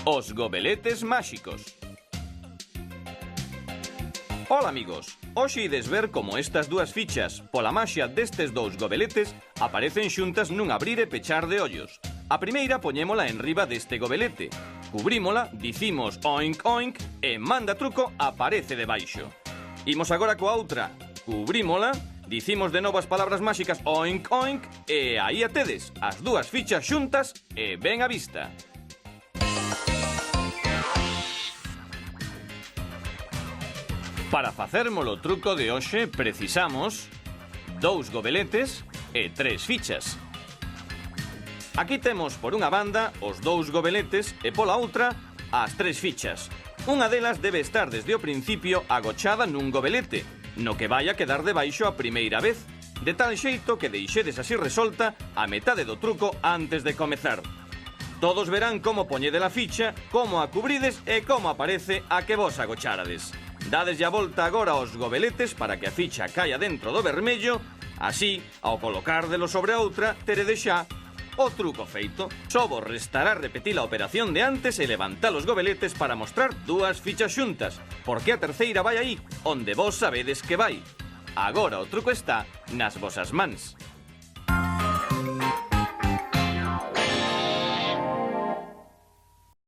Os gobeletes máxicos. Ola amigos, hoxe ides ver como estas dúas fichas, pola maxia destes dous gobeletes, aparecen xuntas nun abrir e pechar de ollos. A primeira poñémola en riba deste gobelete. Cubrímola, dicimos oink oink e manda truco aparece debaixo. Imos agora coa outra. Cubrímola, dicimos de novo as palabras máxicas oink oink e aí a tedes, as dúas fichas xuntas e ben á vista. Para facermolo truco de hoxe precisamos 2 gobeletes e 3 fichas. Aquí temos por unha banda os 2 gobeletes e pola outra as 3 fichas. Unha delas debe estar desde o principio agochada nun gobelete, no que vai a quedar debaixo a primeira vez, de tal xeito que deixedes así resolta a metade do truco antes de comezar. Todos verán como poñede a ficha, como a cubrides e como aparece a que vos agocharades. Dadeslle a volta agora aos gobeletes para que a ficha caia dentro do vermello. Así, ao colocárdelo sobre a outra, teredes xa o truco feito. Só vos restará repetir a operación de antes e levantar os gobeletes para mostrar dúas fichas xuntas, porque a terceira vai aí, onde vos sabedes que vai. Agora o truco está nas vosas mans.